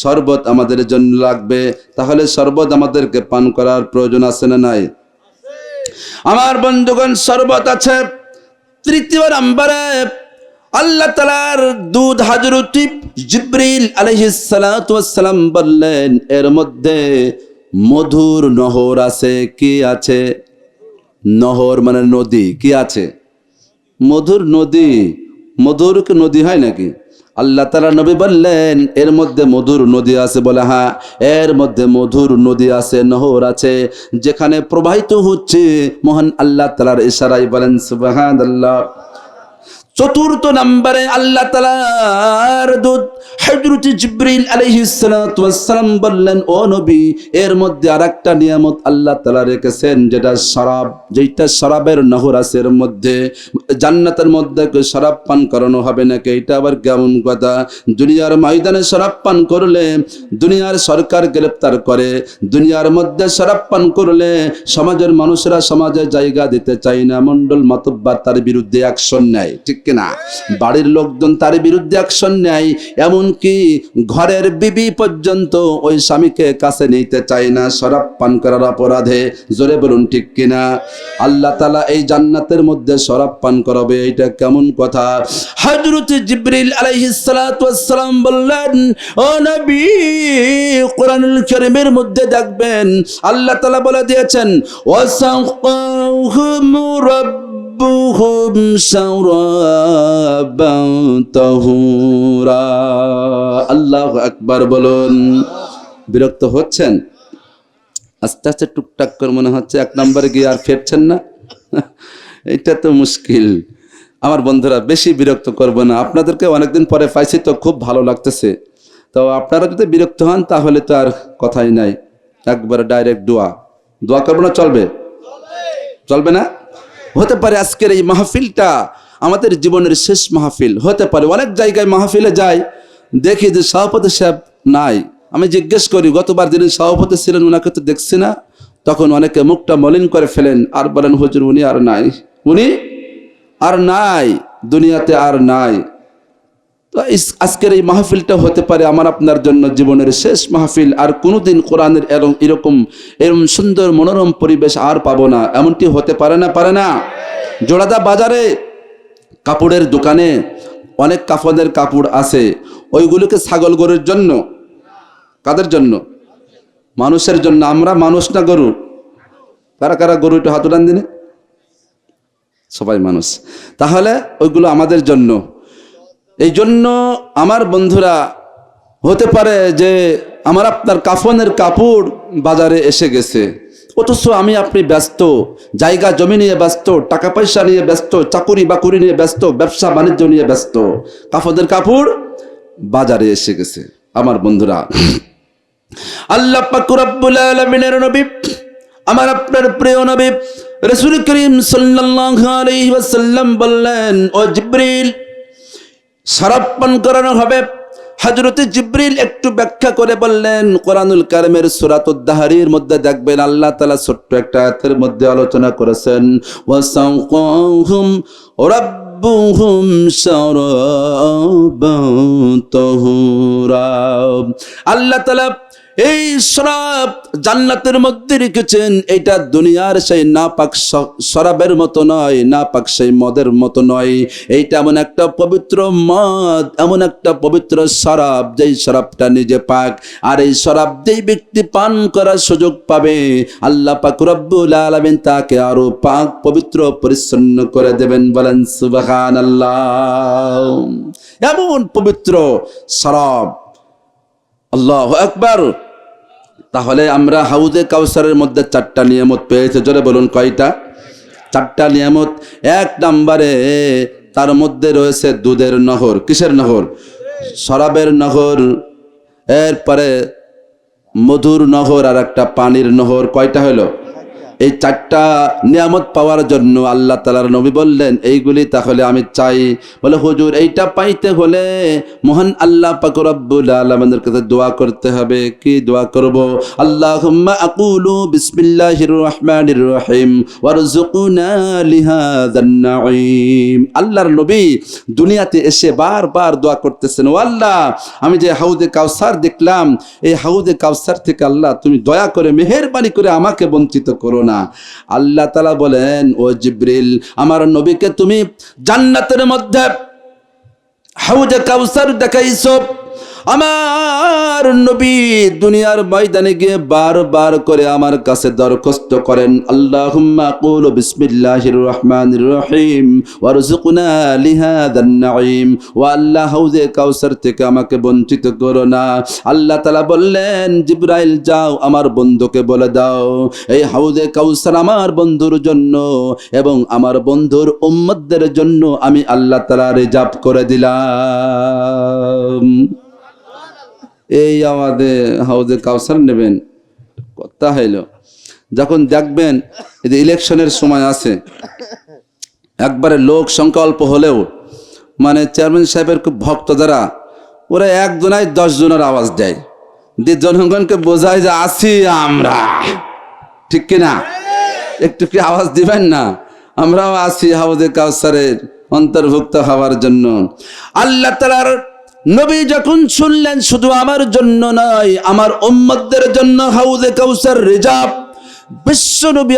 শরবত আমাদের জন্য লাগবে। তাহলে শরবত আমাদেরকে পান করার প্রয়োজন আছে না নাই? আমার বন্ধুগণ, শরবত আছে। তৃতীয় নম্বরে আল্লাহ তাআলার দুধ হযরত জিবরিল আলাইহিস সালাতু ওয়াস সালাম বললেন, এর মধ্যে মধুর নহর আছে। কি আছে? নহর মানে নদী। কি আছে? মধুর নদী। মধুর কি নদী হয় নাকি? আল্লাহ তাআলা নবী বললেন এর মধ্যে মধুর নদী আছে। বলে হ্যাঁ, এর মধ্যে মধুর নদী আছে, নহর আছে, যেখানে প্রবাহিত হচ্ছে মহান আল্লাহ তাআলার ইশারায়। বলেন সুবহানাল্লাহ। চতুর্থ নম্বরে আল্লাহ তাআলার দূত হযরত জিবরিল আলাইহিস সালাতু ওয়াস সালাম বললেন, ও নবী, এর মধ্যে আরেকটা নিয়ামত আল্লাহ তাআলা রেখেছেন, যেটা শরাব, যেটা শরাবের নহর আছে এর মধ্যে। জান্নাতের মধ্যে শরাব পান করানো হবে নাকি? এটা আবার কেমন কথা? দুনিয়ার ময়দানে শরাব পান করলে দুনিয়ার সরকার গ্রেফতার করে, দুনিয়ার মধ্যে শরাব পান করলে সমাজের মানুষরা সমাজে জায়গা দিতে চায় না, মণ্ডল মাতব্বর তার বিরুদ্ধে অ্যাকশন নেয়, ঠিক কিনা? বাড়ির লোকজন তার বিরুদ্ধে অ্যাকশন নেয়, এমনকি ঘরের বিবি পর্যন্ত ওই স্বামীকে কাছে নিতে চায় না শরাব পান করার অপরাধে। জোরে বলুন ঠিক কিনা? আল্লাহ তাআলা এই জান্নাতের মধ্যে শরাব পান করাবে, এটা কেমন কথা? হযরত জিবরিল আলাইহিস সালাতু ওয়াস সালাম বললেন, ও নবী, কোরআনুল কারীমের মধ্যে দেখবেন আল্লাহ তাআলা বলে দিয়েছেন, ওয়াসাকাহুম রাব্বুহুম শারাবান তাহুরা। আল্লাহু আকবার বলুন। বিরক্ত হচ্ছেন? আস্তে আস্তে টুকটাক করে মনে হচ্ছে 1 নম্বরে গিয়ে আর ফেরছেন না। এটা তো মুশকিল। আমার বন্ধুরা, বেশি বিরক্ত করব না। আপনাদেরকে অনেকদিন পরে পাইছি তো খুব ভালো লাগতেছে। তো আপনারা যদি বিরক্ত হন তাহলে তো আর কথাই নাই, একবারে ডাইরেক্ট দোয়া করবো না? চলবে? চলবে না? হতে পারে আজকের এই মাহফিলটা আমাদের জীবনের শেষ মাহফিল হতে পারে। অনেক জায়গায় মাহফিলে যাই, দেখি যে সভাপতি সাহেব নাই। আমি জিজ্ঞেস করি, গতবার যিনি সভাপতি ছিলেন ওনাকে তো দেখছি না। তখন অনেকে মুখটা মলিন করে ফেলেন আর বলেন, হুজুর উনি আর নাই, উনি আর নাই, দুনিয়াতে আর নাই। তো আজকের এই মাহফিলটা হতে পারে আমার আপনার জন্য জীবনের শেষ মাহফিল। আর কোনোদিন কোরআনের এরকম সুন্দর মনোরম পরিবেশ আর পাবো না, এমনটি হতে পারে না? পারে না? জোড়াদা বাজারে কাপড়ের দোকানে অনেক কাফনের কাপড় আছে, ওইগুলোকে ছাগল গরুর জন্য, কাদের জন্য? মানুষের জন্য। আমরা মানুষ না গরু? কারা কারা গরু? একটু হাত উঠান দিনে। সবাই মানুষ। তাহলে ওইগুলো আমাদের জন্য। এই জন্য আমার বন্ধুরা, হতে পারে যে আমার আপনার কাফনের কাপড় বাজারে এসে গেছে, অথচ আমি আপনি ব্যস্ত, জায়গা জমি নিয়ে ব্যস্ত, টাকা পয়সা নিয়ে ব্যস্ত, চাকুরি বাকুরি নিয়ে ব্যস্ত, ব্যবসা বাণিজ্য নিয়ে ব্যস্ত। কাফনের কাপড় বাজারে এসে গেছে। আমার বন্ধুরা, আল্লাহ পাক রব্বুল আলামিনের নবী, আমার আপনার প্রিয় নবী রাসূল করিম সাল্লাল্লাহু আলাইহি ওয়াসাল্লাম বললেন, ও জিবরিল, শরাব পান করানো হবে। হযরত জিবরিল একটু ব্যাখ্যা করে বললেন, কোরআনুল কারীমের সূরাতুদ দাহরির মধ্যে দেখবেন আল্লাহ তাআলা ছোট্ট একটা আয়াতের মধ্যে আলোচনা করেছেন, ওয়াসাকাহুম রাব্বুহুম রাব্বুহুম শারাবান তাহুরা। আল্লাহ তাআলা এই শরাব জান্নাতের মধ্যে রেখেছেন। এটা দুনিয়ার সেই নাপাক শরাবের মতো নয়, নাপাক সেই মদের মতো নয়। এইটা এমন একটা পবিত্র মদ, এমন একটা পবিত্র শরাব, যেই শরাবটা নিজে পাক। আর এই শরাব যেই ব্যক্তি পান করার সুযোগ পাবে, আল্লাহ পাক রব্বুল আলামিন তাকে আরো পাক পবিত্র পরিচ্ছন্ন করে দেবেন। বলেন সুবহানাল্লাহ। এমন পবিত্র শরাব, আল্লাহু আকবার। তাহলে আমরা হাউজে কাউসারের মধ্যে 4টা নিয়ামত পেয়েছে। জোরে বলুন কয়টা? 4টা নিয়ামত। 1 নম্বরে তার মধ্যে রয়েছে দুধের নহর। কিসের নহর? শরাবের নহর। এরপরে মধুর নহর আর একটা পানির নহর। কয়টা হলো? এই 4টা নিয়ামত পাওয়ার জন্য আল্লাহ তাআলার নবী বললেন এইগুলি তাহলে আমি চাই। বলে হুজুর এইটা পাইতে হলে মহান আল্লাহ পাক রব্বুল আলামিনের কাছে দোয়া করতে হবে। কি দোয়া করব? আল্লাহুম্মা আকুলু বিসমিল্লাহির রহমানির রহিম ওয়ারযুকনা লিহাযান নাঈম। আল্লাহর নবী দুনিয়াতে এসে বারবার দোয়া করতেছেন, ও আল্লাহ, আমি যে হাউজে কাউসার দেখলাম, এই হাউজে কাউসার থেকে আল্লাহ তুমি দয়া করে মেহেরবানি করে আমাকে বঞ্চিত করো না। আল্লাহ তাআলা বলেন, ও জিবরিল, আমার নবীকে তুমি জান্নাতের মধ্যে হাউজে কাউসার দেখাইছো। আমার নবী দুনিয়ার ময়দানে গিয়ে বারবার করে আমার কাছে দরখাস্ত করেন, আল্লাহুম্মা কুলু বিসমিল্লাহির রহমানির রহিম ওয়ারযুকনা লিহাযান নাঈম। ও আল্লাহ, হাউজে কাউসার থেকে আমাকে বঞ্চিত করো না। আল্লাহ তাআলা বললেন, জিবরাইল যাও আমার বন্ধুকে বলে দাও, এই হাউজে কাউসার আমার বন্ধুর জন্য এবং আমার বন্ধুর উম্মতদের জন্য আমি আল্লাহ তাআলা রিজার্ভ করে দিলাম। এই আমাদের হাউজে কাউসার নেবেন কথা হইল। যখন দেখবেন এই যে ইলেকশনের সময় আছে, একবারে লোক সংখ্যা অল্প হলেও মানে চেয়ারম্যান সাহেবের খুব ভক্ত যারা, ওরা একজনায় 10 জনের আওয়াজ দেয়, দিয়ে জনগণকে বোঝায় যে আছি আমরা, ঠিক কিনা? একটু কি আওয়াজ দিবেন না? আমরাও আছি হাউজে কাউসারের অন্তর্ভুক্ত হওয়ার জন্য। আল্লাহ তাআলার নবী যখন শুনলেন শুধু আমার জন্য নয়, আমার উম্মতদের জন্য হাউজে কাউসার রিজার্ভ, বিশ্ব নবী